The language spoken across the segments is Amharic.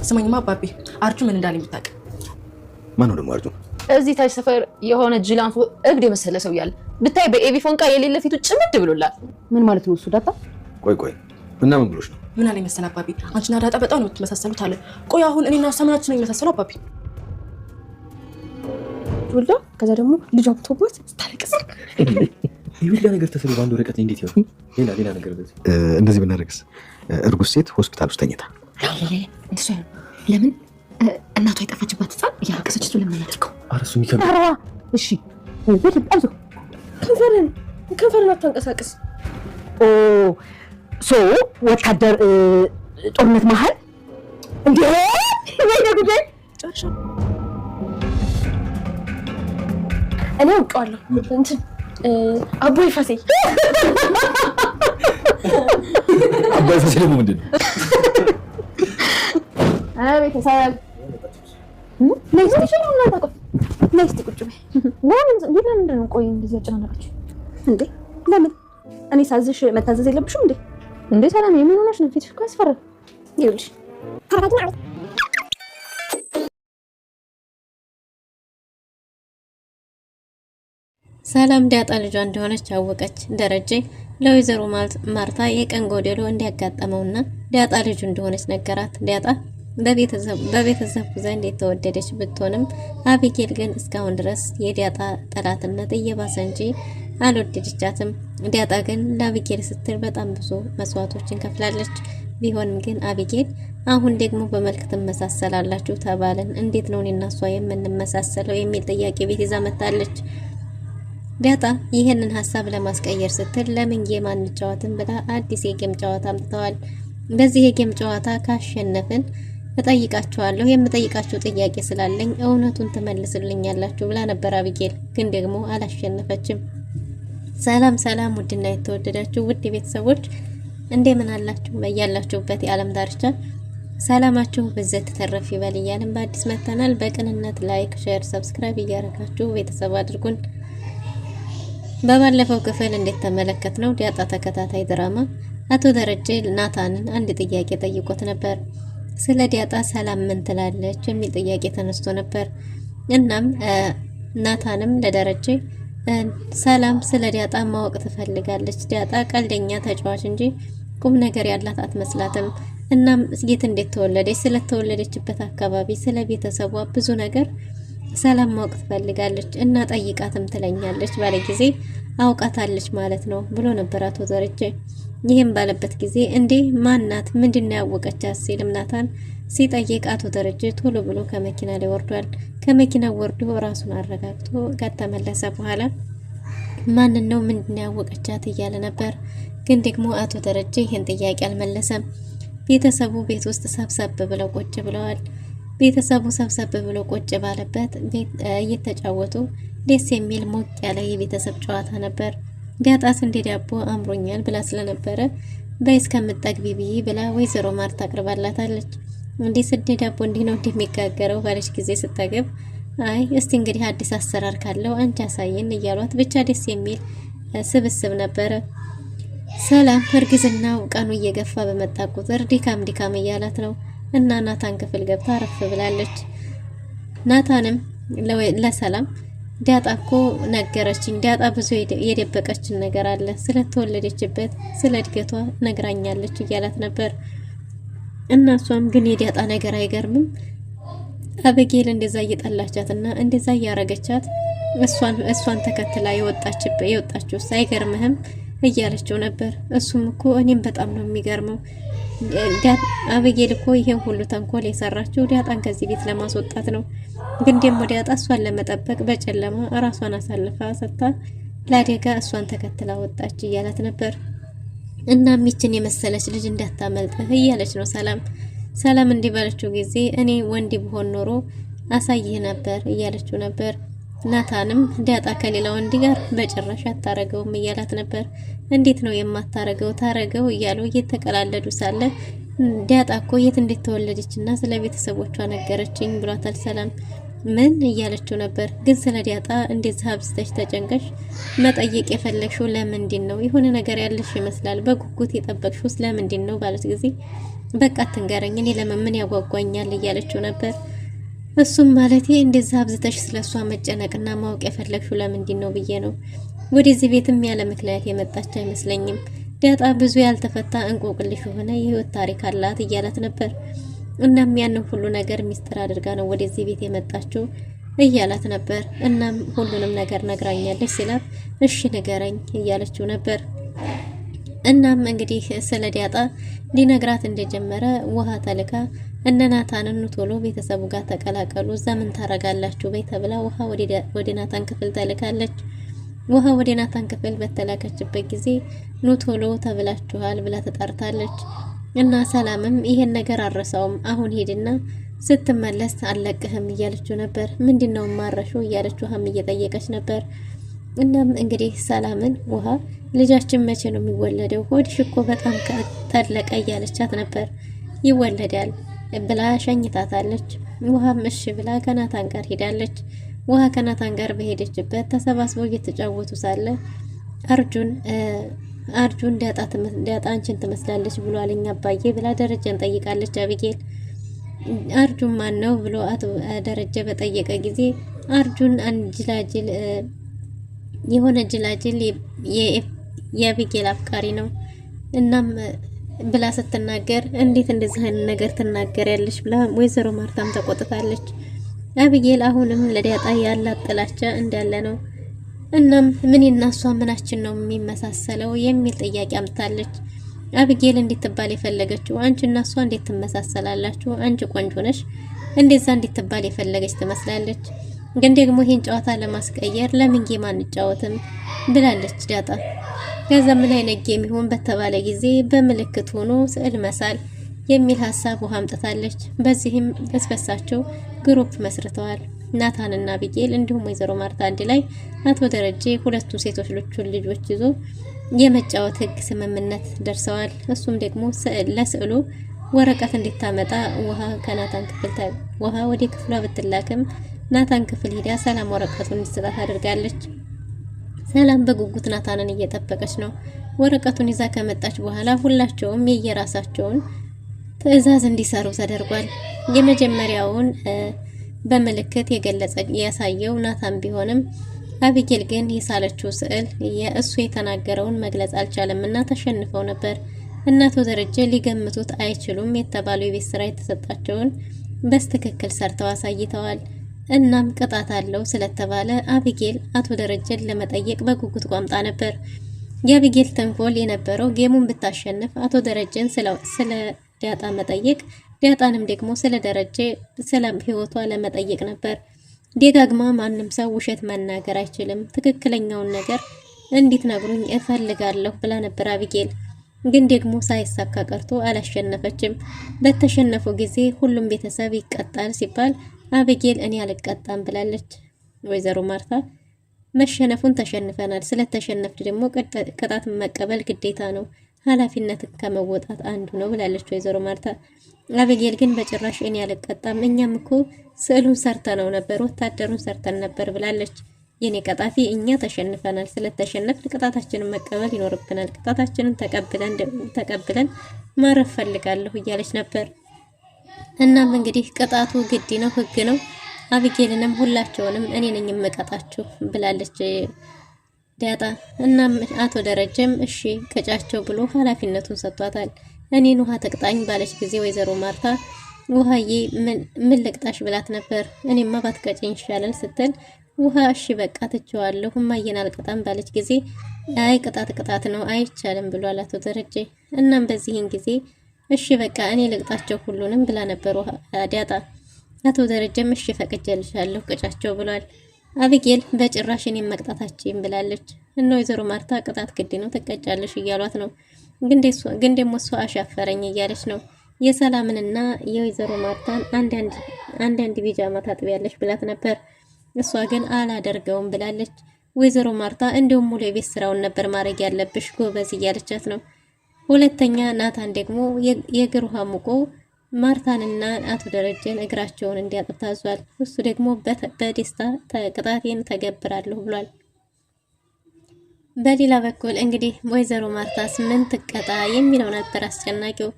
ስማኝማ አባቢ አርጁ ምን እንዳለኝ ብታውቅ። ማን ነው ደግሞ አርጁ? እዚህ ታች ሰፈር የሆነ ጅላንፎ እብድ የመሰለ ሰው ያለ ብታይ በኤቪ ፎንቃ የሌለ ፊቱ ጭምድ ብሎላል። ምን ማለት ነው እሱ? ዳጣ ቆይ እና ምን ብሎሽ ነው? ምን አለኝ መሰለ አባቢ አንቺና ዳጣ በጣም ነው የምትመሳሰሉት አለ። ቆይ አሁን እኔና እሷ ምናችን ነው የሚመሳሰለው አባቢ? ወልዳ ከዛ ደግሞ ልጅ አብቶባት ስታለቅስ ይሁላ ነገር ተሰለ ባንዱ ወረቀት እንዴት ይሆን? ሌላ ነገር እንደዚህ ብናደርግስ? እርጉዝ ሴት ሆስፒታል ውስጥ ተኝታ እሱ ለምን እናቷ የጠፋችባት ህፃን እያለቀሰች እሱ ለምን ያደርገው? አረሱ ሚከብድ። እሺ በደንብ አብዞ ከንፈርን አታንቀሳቅስ። ሶ ወታደር ጦርነት መሀል እንዴ ወይ ጉዴ ጨርሻ እኔ አውቀዋለሁ። እንትን አቦይ ፋሴ ደግሞ ምንድን ነው? ቤተሰብ ነስቲ ቁጭ በይ። ለምንድን ነው ቆይ እንደዚህ ያጨናነቃችሁ እንዴ? ለምን እኔ ሳዝሽ መታዘዝ የለብሽም እንዴ? እንዴ ሰላም የምን ሆነሽ ነው? ፊትሽ እኮ ያስፈራል። ይኸውልሽ ሰላም ዳጣ ልጇ እንደሆነች አወቀች። ደረጀ ለወይዘሮ ማርታ የቀን ጎደሎ እንዲያጋጠመውና ዳጣ ልጁ እንደሆነች ነገራት። ዳጣ በቤተሰቡ ዘንድ የተወደደች ብትሆንም አቢጌል ግን እስካሁን ድረስ የዳጣ ጠላትነት እየባሰ እንጂ አልወደደቻትም። ዳጣ ግን ለአቢጌል ስትል በጣም ብዙ መስዋዕቶችን ከፍላለች። ቢሆንም ግን አቢጌል አሁን ደግሞ በመልክ ትመሳሰላላችሁ ተባልን። እንዴት ነው እኔና እሷ የምንመሳሰለው የሚል ጥያቄ ቤት ይዛ መጣለች። ዳጣ ይህንን ሀሳብ ለማስቀየር ስትል ለምን ጌም አንጫወትም ብላ አዲስ የጌም ጨዋታ አምጥተዋል። በዚህ የጌም ጨዋታ ካሸነፍን እጠይቃችኋለሁ፣ የምጠይቃችሁ ጥያቄ ስላለኝ እውነቱን ትመልስልኛላችሁ ብላ ነበር አቢጌል። ግን ደግሞ አላሸነፈችም። ሰላም ውድና የተወደዳችሁ ውድ ቤተሰቦች እንደምን አላችሁ? በያላችሁበት የዓለም ዳርቻ ሰላማችሁ በዘት ተረፍ ይበል እያልን በአዲስ መተናል። በቅንነት ላይክ፣ ሼር፣ ሰብስክራይብ እያደረጋችሁ ቤተሰብ አድርጉን። በባለፈው ክፍል እንዴት ተመለከትነው ዳጣ ተከታታይ ድራማ አቶ ደረጀ ናታንን አንድ ጥያቄ ጠይቆት ነበር። ስለ ዳጣ ሰላም ምን ትላለች የሚል ጥያቄ ተነስቶ ነበር። እናም ናታንም ለደረጀ ሰላም ስለ ዳጣ ማወቅ ትፈልጋለች። ዳጣ ቀልደኛ ተጫዋች እንጂ ቁም ነገር ያላት አትመስላትም። እናም የት እንዴት ተወለደች፣ ስለተወለደችበት አካባቢ፣ ስለ ቤተሰቧ ብዙ ነገር ሰላም ማወቅ ትፈልጋለች እና ጠይቃትም ትለኛለች ባለ ጊዜ አውቃታለች ማለት ነው ብሎ ነበር አቶ ደረጀ። ይህም ባለበት ጊዜ እንዴ ማናት ምንድነው ያወቀቻት ሲልም ናታን ሲጠይቅ አቶ ደረጀ ቶሎ ብሎ ከመኪና ላይ ወርዷል። ከመኪናው ወርዶ ራሱን አረጋግቶ ከተመለሰ በኋላ ማንን ነው ምንድነው ያወቀቻት እያለ ነበር። ግን ደግሞ አቶ ደረጀ ይህን ጥያቄ አልመለሰም። ቤተሰቡ ቤት ውስጥ ሰብሰብ ብለው ቁጭ ብለዋል። ቤተሰቡ ሰብሰብ ብሎ ቁጭ ባለበት እየተጫወቱ ደስ የሚል ሞቅ ያለ የቤተሰብ ጨዋታ ነበር። ዳጣስ እንደ ዳቦ አምሮኛል ብላ ስለነበረ በይ እስከምጠግቢ ብዬ ብላ ወይዘሮ ማርታ አቅርባላታለች። እንዴ ስደ ዳቦ እንዲህ ነው እንደሚጋገረው ባለች ጊዜ ስጠግብ አይ እስቲ እንግዲህ አዲስ አሰራር ካለው አንቺ አሳየን እያሏት ብቻ ደስ የሚል ስብስብ ነበረ። ሰላም እርግዝናው ቀኑ እየገፋ በመጣ ቁጥር ድካም እያላት ነው እና ናታን ክፍል ገብታ አረፍ ብላለች። ናታንም ለሰላም ዳጣ እኮ ነገረችኝ፣ ዳጣ ብዙ የደበቀችን ነገር አለ፣ ስለተወለደችበት ስለ እድገቷ ነግራኛለች እያላት ነበር። እና እሷም ግን የዳጣ ነገር አይገርምም፣ አበጌል እንደዛ እየጠላቻትና እንደዛ እያረገቻት እሷን ተከትላ የወጣችው አይገርምህም እያለችው ነበር። እሱም እኮ እኔም በጣም ነው የሚገርመው አበጌል እኮ ይሄን ሁሉ ተንኮል የሰራችው ዳጣን ከዚህ ቤት ለማስወጣት ነው። ግን ደግሞ ዳጣ እሷን ለመጠበቅ በጨለማ ራሷን አሳልፋ ሰጥታ ለአደጋ እሷን ተከትላ ወጣች እያላት ነበር። እናም ይችን የመሰለች ልጅ እንዳታመልጥህ እያለች ነው ሰላም እንዲህ ባለችው ጊዜ እኔ ወንድ ብሆን ኖሮ አሳይህ ነበር እያለችው ነበር። ናታንም ዳጣ ከሌላ ወንድ ጋር በጭራሽ አታረገውም እያላት ነበር። እንዴት ነው የማታረገው? ታረገው እያሉ እየተቀላለዱ ሳለ ዳጣ እኮ የት እንደተወለደችና ስለ ቤተሰቦቿ ነገረችኝ ብሏታል ሰላም። ምን እያለችው ነበር? ግን ስለ ዳጣ እንደዚህ አብዝተሽ ተጨንቀሽ መጠየቅ የፈለግሽው ለምንድን ነው? የሆነ ነገር ያለሽ ይመስላል። በጉጉት የጠበቅሽው ስለምንድን ነው ባለች ጊዜ በቃ አትንገረኝ፣ እኔ ለምን ያጓጓኛል እያለችው ነበር። እሱም ማለቴ እንደዛ አብዝተሽ ስለሷ መጨነቅና ማወቅ የፈለግሽው ለምንድን ነው ብዬ ነው። ወደዚህ ቤትም ያለ ምክንያት የመጣች አይመስለኝም። ዳጣ ብዙ ያልተፈታ እንቆቅልሽ የሆነ የህይወት ታሪክ አላት እያላት ነበር። እናም ያንን ሁሉ ነገር ሚስጥር አድርጋ ነው ወደዚህ ቤት የመጣችው እያላት ነበር። እናም ሁሉንም ነገር ነግራኛለች ሲላት እሺ ንገረኝ እያለችው ነበር። እናም እንግዲህ ስለ ዳጣ ሊነግራት እንደጀመረ ውሃ ተልካ እነ ናታንን ቶሎ ቤተሰቡ ጋር ተቀላቀሉ፣ እዛ ምን ታረጋላችሁ በይ ተብላ ውሃ ወደ ናታን ክፍል ተልካለች። ውሃ ወደ ናታን ክፍል በተላከችበት ጊዜ ኑ ቶሎ ተብላችኋል ብላ ተጣርታለች። እና ሰላምም ይሄን ነገር አረሳውም፣ አሁን ሄድና ስትመለስ አለቅህም እያለችው ነበር። ምንድነው ማረሽው እያለች ውሃም እየጠየቀች ነበር። እናም እንግዲህ ሰላምን ውሃ ልጃችን መቼ ነው የሚወለደው? ሆድሽ እኮ በጣም ተለቀ እያለቻት ነበር። ይወለዳል ብላ ሸኝታታለች። ውሃም እሺ ብላ ከናታን ጋር ሄዳለች። ውሃ ከናታን ጋር በሄደችበት ተሰባስበው እየተጫወቱ ሳለ አርጁን ዳጣ አንቺን ትመስላለች ብሎ አለኝ አባዬ ብላ ደረጃን ጠይቃለች። አቢጌል አርጁን ማን ነው ብሎ አቶ ደረጀ በጠየቀ ጊዜ አርጁን አንጅላጅል የሆነ ጅላጅል የአቢጌል አፍቃሪ ነው እናም ብላ ስትናገር እንዴት እንደዚህ አይነት ነገር ትናገሪያለሽ ብላ ወይዘሮ ማርታም ተቆጥታለች። አቢጌል አሁንም ለዳጣ ያላት ጥላቻ እንዳለ ነው። እናም ምን እናሷ ምናችን ነው የሚመሳሰለው የሚል ጥያቄ አምጥታለች። አቢጌል እንድትባል የፈለገችው አንቺ እና እሷ እንዴት ትመሳሰላላችሁ? አንቺ ቆንጆ ነሽ፣ እንደዛ እንድትባል የፈለገች ትመስላለች። ግን ደግሞ ይሄን ጨዋታ ለማስቀየር ለምን ጌም አንጫወትም ብላለች ዳጣ። ከዛ ምን አይነት ጌም ይሆን በተባለ ጊዜ በምልክት ሆኖ ስዕል መሳል የሚል ሀሳብ ውሃ አምጥታለች። በዚህም በስበሳቸው ግሩፕ መስርተዋል። ናታንና አቢጌል እንዲሁም ወይዘሮ ማርታ አንድ ላይ አቶ ደረጀ ሁለቱ ሴቶች ልጆች ይዞ የመጫወት ህግ ስምምነት ደርሰዋል። እሱም ደግሞ ለስዕሉ ወረቀት እንድታመጣ ውሃ ከናታን ክፍል ውሃ ወደ ክፍሏ ብትላክም ናታን ክፍል ሄዳ ሰላም ወረቀቱን እንድትሰጣት አድርጋለች። ሰላም በጉጉት ናታንን እየጠበቀች ነው። ወረቀቱን ይዛ ከመጣች በኋላ ሁላቸውም የየራሳቸውን ትዕዛዝ እንዲሰሩ ተደርጓል። የመጀመሪያውን በምልክት ያሳየው ናታን ቢሆንም አቢጌል ግን የሳለችው ስዕል የእሱ የተናገረውን መግለጽ አልቻለም እና ተሸንፈው ነበር። እናቶ ደረጀ ሊገምቱት አይችሉም የተባለው የቤት ስራ የተሰጣቸውን በስትክክል ሰርተው አሳይተዋል። እናም ቅጣት አለው ስለተባለ አቢጌል አቶ ደረጀን ለመጠየቅ በጉጉት ቋምጣ ነበር። የአቢጌል ተንኮል የነበረው ጌሙን ብታሸንፍ አቶ ደረጀን ስለ ዳጣ መጠየቅ፣ ዳጣንም ደግሞ ስለ ደረጀ ስለ ህይወቷ ለመጠየቅ ነበር። ደጋግማ ማንም ሰው ውሸት መናገር አይችልም፣ ትክክለኛውን ነገር እንድትነግሩኝ እፈልጋለሁ ብላ ነበር አቢጌል። ግን ደግሞ ሳይሳካ ቀርቶ አላሸነፈችም። በተሸነፉ ጊዜ ሁሉም ቤተሰብ ይቀጣል ሲባል አቢጌል እኔ አልቀጣም ብላለች። ወይዘሮ ማርታ መሸነፉን ተሸንፈናል፣ ስለተሸነፍት ደግሞ ቅጣት መቀበል ግዴታ ነው፣ ኃላፊነትን ከመወጣት አንዱ ነው ብላለች ወይዘሮ ማርታ። አቢጌል ግን በጭራሽ እኔ አልቀጣም፣ እኛም እኮ ስዕሉን ሰርተነው ነበር፣ ወታደሩን ሰርተን ነበር ብላለች። የኔ ቀጣፊ እኛ ተሸንፈናል፣ ስለተሸነፍን ቅጣታችንን መቀበል ይኖርብናል፣ ቅጣታችንን ተቀብለን ማረፍ ፈልጋለሁ እያለች ነበር። እናም እንግዲህ ቅጣቱ ግድ ነው፣ ህግ ነው። አቢጌልንም ሁላቸውንም እኔ ነኝ የምቀጣችሁ ብላለች ዳጣ። እናም አቶ ደረጀም እሺ ቅጫቸው ብሎ ኃላፊነቱን ሰጥቷታል። እኔን ውሃ ተቅጣኝ ባለች ጊዜ ወይዘሮ ማርታ ውሃዬ ምን ልቅጣሽ ብላት ነበር። እኔማ ባትቀጭኝ ይሻላል ስትል ውሃ እሺ በቃ ትቼዋለሁ እማዬን አልቀጣም ባለች ጊዜ አይ ቅጣት ነው አይቻልም ብሏል አቶ ደረጀ። እናም በዚህን ጊዜ እሺ በቃ እኔ ልቅጣቸው ሁሉንም ብላ ነበር ዳጣ። አቶ ደረጀም እሺ ፈቅጄልሻለሁ ቅጫቸው ብሏል። አቢጌል በጭራሽ እኔን መቅጣታችን ብላለች። እና ወይዘሮ ማርታ ቅጣት ግድ ነው ትቀጫለሽ እያሏት ነው። ግን ደግሞ እሷ አሻፈረኝ እያለች ነው። የሰላምንና የወይዘሮ ማርታን አንዳንድ ቢጃማ ታጥቢያለሽ ብላት ነበር። እሷ ግን አላደርገውም ብላለች። ወይዘሮ ማርታ እንደውም ሙሉ የቤት ስራውን ነበር ማድረግ ያለብሽ ጎበዝ እያለቻት ነው። ሁለተኛ ናታን ደግሞ የእግር ውሃ ሙቆ ማርታንና አቶ ደረጀን እግራቸውን እንዲያጥብ ታዟል። እሱ ደግሞ በደስታ ቅጣቴን ተገብራለሁ ብሏል። በሌላ በኩል እንግዲህ ወይዘሮ ማርታስ ምን ትቀጣ የሚለው ነበር አስጨናቂው።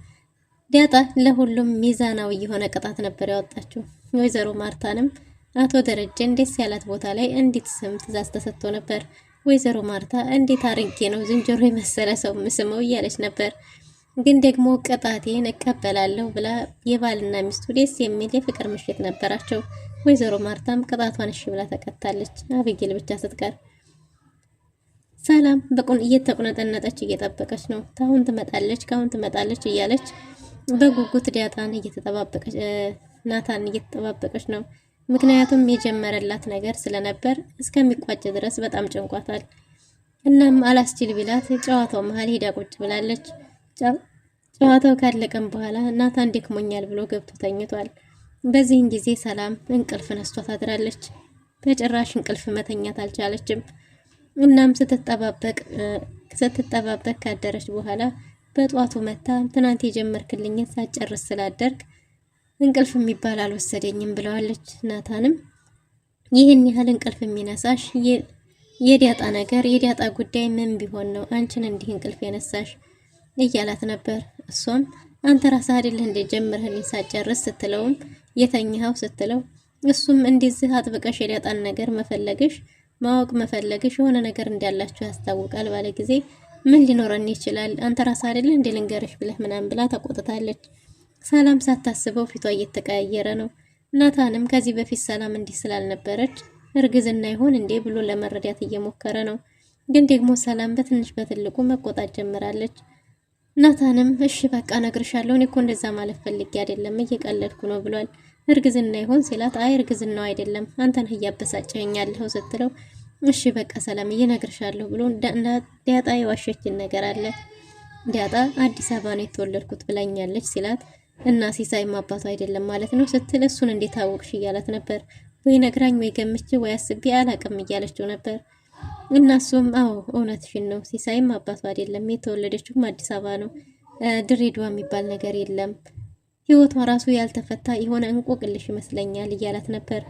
ዳጣ ለሁሉም ሚዛናዊ የሆነ ቅጣት ነበር ያወጣችው። ወይዘሮ ማርታንም አቶ ደረጀን ደስ ያላት ቦታ ላይ እንድትስም ትእዛዝ ተሰጥቶ ነበር። ወይዘሮ ማርታ እንዴት አርጌ ነው ዝንጀሮ የመሰለ ሰው ምስመው እያለች ነበር። ግን ደግሞ ቅጣቴን እቀበላለሁ ብላ የባልና ሚስቱ ደስ የሚል የፍቅር ምሽት ነበራቸው። ወይዘሮ ማርታም ቅጣቷን እሺ ብላ ተቀጣለች። አቤጌል ብቻ ስትቀር ሰላም በቁን እየተቁነጠነጠች እየጠበቀች ነው። ካሁን ትመጣለች እያለች በጉጉት ዳጣን እየተጠባበቀች ናታን እየተጠባበቀች ነው። ምክንያቱም የጀመረላት ነገር ስለነበር እስከሚቋጭ ድረስ በጣም ጨንቋታል። እናም አላስችል ቢላት ጨዋታው መሀል ሄዳ ቁጭ ብላለች። ጨዋታው ካለቀም በኋላ ናታን ደክሞኛል ብሎ ገብቶ ተኝቷል። በዚህን ጊዜ ሰላም እንቅልፍ ነስቷት አድራለች። በጭራሽ እንቅልፍ መተኛት አልቻለችም። እናም ስትጠባበቅ ካደረች በኋላ በጧቱ መታ ትናንት የጀመርክልኝ ሳጨርስ ስላደርግ እንቅልፍ የሚባል አልወሰደኝም ብለዋለች። ናታንም ይህን ያህል እንቅልፍ የሚነሳሽ የዳጣ ነገር የዳጣ ጉዳይ ምን ቢሆን ነው አንቺን እንዲህ እንቅልፍ የነሳሽ እያላት ነበር። እሷም አንተ ራስህ አይደለህ እንደ ጀመርህልኝ ሳጨርስ ስትለውም የተኛኸው ስትለው እሱም እንደዚህ አጥብቀሽ የዳጣን ነገር ማወቅ መፈለግሽ የሆነ ነገር እንዳላችሁ ያስታውቃል ባለ ጊዜ ምን ሊኖረን ይችላል አንተ ራስህ አይደለህ እንደ ልንገርሽ ብለህ ምናምን ብላ ተቆጥታለች። ሰላም ሳታስበው ፊቷ እየተቀያየረ ነው። ናታንም ከዚህ በፊት ሰላም እንዲህ ስላልነበረች እርግዝና ይሆን እንዴ ብሎ ለመረዳት እየሞከረ ነው። ግን ደግሞ ሰላም በትንሽ በትልቁ መቆጣት ጀምራለች። ናታንም እሺ በቃ እነግርሻለሁ፣ እኔ እኮ እንደዛ ማለት ፈልጌ አይደለም እየቀለድኩ ነው ብሏል። እርግዝና ይሆን ሲላት አይ እርግዝናው አይደለም አንተ ነህ እያበሳጨኸኝ ያለኸው ስትለው እሺ በቃ ሰላም እየነግርሻለሁ ብሎ ዳጣ የዋሸችን ነገር አለ። ዳጣ አዲስ አበባ ነው የተወለድኩት ብላኛለች ሲላት እና ሲሳይም አባቱ አይደለም ማለት ነው ስትል እሱን እንዴት አወቅሽ እያላት ነበር። ወይ ነግራኝ ወይ ገምቼ ወይ አስቤ አላቅም እያለችው ነበር። እና እሱም አዎ እውነትሽን ነው ሲሳይም አባቱ አይደለም የተወለደችውም አዲስ አበባ ነው፣ ድሬዳዋ የሚባል ነገር የለም፣ ህይወቷ ራሱ ያልተፈታ የሆነ እንቆቅልሽ ይመስለኛል እያላት ነበር።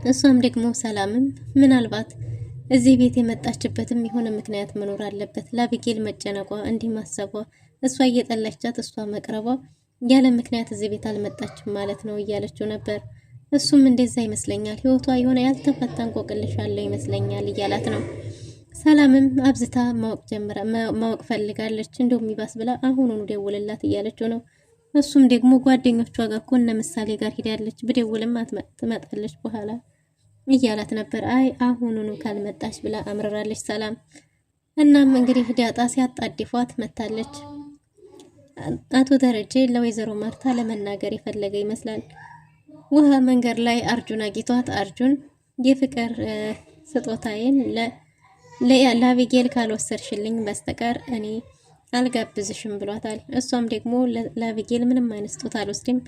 እሷም ደግሞ ሰላምም ምናልባት እዚህ ቤት የመጣችበትም የሆነ ምክንያት መኖር አለበት፣ ለአቢጌል መጨነቋ እንዲህ ማሰቧ እሷ እየጠላቻት እሷ መቅረቧ ያለ ምክንያት እዚህ ቤት አልመጣችም ማለት ነው እያለችው ነበር። እሱም እንደዛ ይመስለኛል ህይወቷ የሆነ ያልተፈታ እንቆቅልሽ አለው ይመስለኛል እያላት ነው። ሰላምም አብዝታ ማወቅ ፈልጋለች። እንደውም ይባስ ብላ አሁኑኑ ደውልላት እያለችው ነው። እሱም ደግሞ ጓደኞቿ ጋር እኮ እነ ምሳሌ ጋር ሄዳለች፣ ብደውልም ትመጣለች በኋላ እያላት ነበር። አይ አሁኑኑ ካልመጣች ብላ አምርራለች ሰላም። እናም እንግዲህ ዳጣ ሲያጣድፏት መታለች። አቶ ደረጀ ለወይዘሮ ማርታ ለመናገር የፈለገ ይመስላል። ውሃ መንገድ ላይ አርጁን አግኝቷት አርጁን የፍቅር ስጦታዬን ለአቢጌል ካልወሰድሽልኝ በስተቀር እኔ አልጋብዝሽም ብሏታል። እሷም ደግሞ ለአቢጌል ምንም አይነት ስጦታ አልወስድም፣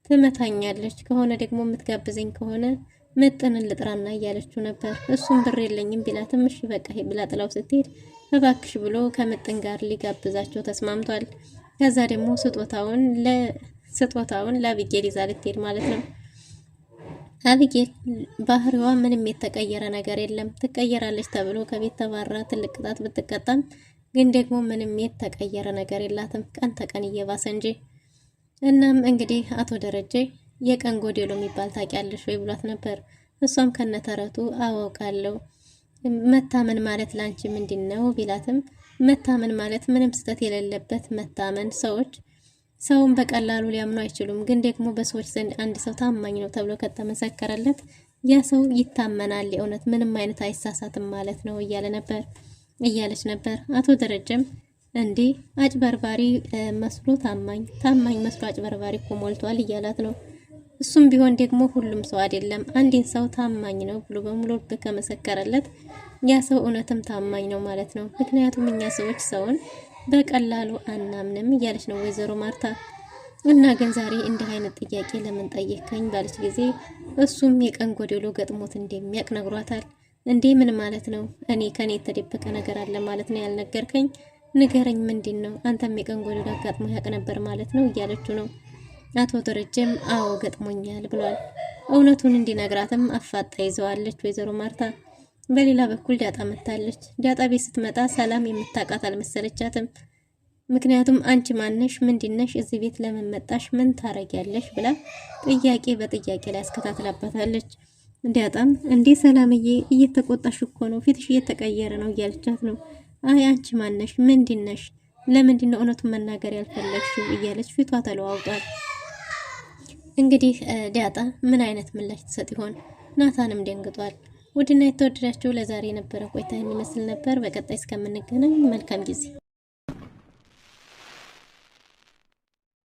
ትመታኛለች፣ ከሆነ ደግሞ የምትጋብዘኝ ከሆነ መጠንን ልጥራና እያለችው ነበር። እሱም ብር የለኝም ቢላትም እሺ በቃ ብላ ጥላው ስትሄድ እባክሽ ብሎ ከምጥን ጋር ሊጋብዛቸው ተስማምቷል። ከዛ ደግሞ ስጦታውን ለአቢጌል ይዛ ልትሄድ ማለት ነው። አቢጌል ባህሪዋ ምንም የተቀየረ ነገር የለም። ትቀየራለች ተብሎ ከቤት ተባራ ትልቅ ቅጣት ብትቀጣም ግን ደግሞ ምንም የተቀየረ ነገር የላትም፣ ቀን ተቀን እየባሰ እንጂ። እናም እንግዲህ አቶ ደረጀ የቀን ጎዴሎ የሚባል ታውቂያለሽ ወይ ብሏት ነበር። እሷም ከነተረቱ አወቃለሁ፣ መታመን ማለት ላንቺ ምንድን ነው ቢላትም መታመን ማለት ምንም ስህተት የሌለበት መታመን፣ ሰውን በቀላሉ ሊያምኑ አይችሉም፣ ግን ደግሞ በሰዎች ዘንድ አንድ ሰው ታማኝ ነው ተብሎ ከተመሰከረለት ያ ሰው ይታመናል፣ የእውነት ምንም አይነት አይሳሳትም ማለት ነው እያለች ነበር። አቶ ደረጀም እንዴ አጭበርባሪ መስሎ ታማኝ መስሎ አጭበርባሪ እኮ ሞልቷል እያላት ነው። እሱም ቢሆን ደግሞ ሁሉም ሰው አይደለም፣ አንድን ሰው ታማኝ ነው ብሎ በሙሉ ከመሰከረለት ያ ሰው እውነትም ታማኝ ነው ማለት ነው። ምክንያቱም እኛ ሰዎች ሰውን በቀላሉ አናምንም እያለች ነው ወይዘሮ ማርታ። እና ግን ዛሬ እንዲህ አይነት ጥያቄ ለምን ጠየቀኝ ባለች ጊዜ እሱም የቀን ጎዴሎ ገጥሞት እንደሚያውቅ ነግሯታል። እንዴ ምን ማለት ነው? ከኔ የተደበቀ ነገር አለ ማለት ነው ያልነገርከኝ? ንገረኝ፣ ምንድን ነው? አንተም የቀን ጎዴሎ አጋጥሞ ያውቅ ነበር ማለት ነው እያለችው ነው። አቶ ደረጀም አዎ ገጥሞኛል ብሏል። እውነቱን እንዲነግራትም አፋጣ ይዘዋለች ወይዘሮ ማርታ። በሌላ በኩል ዳጣ መታለች። ዳጣ ቤት ስትመጣ ሰላም የምታውቃት አልመሰለቻትም። ምክንያቱም አንቺ ማነሽ? ምንድነሽ? እዚህ ቤት ለምን መጣሽ? ምን ታረጊያለሽ? ብላ ጥያቄ በጥያቄ ላይ አስከታትላባታለች። ዳጣም እንዴ ሰላምዬ እየተቆጣሽ እኮ ነው፣ ፊትሽ እየተቀየረ ነው እያለቻት ነው። አይ አንቺ ማነሽ? ምንድነሽ? ለምንድነው እውነቱን መናገር ያልፈለግሽው? እያለች ፊቷ ተለዋውጧል። እንግዲህ ዳጣ ምን አይነት ምላሽ ትሰጥ ይሆን? ናታንም ደንግጧል። ውድና የተወደዳችሁ ለዛሬ የነበረ ቆይታ ይመስል ነበር። በቀጣይ እስከምንገናኝ መልካም ጊዜ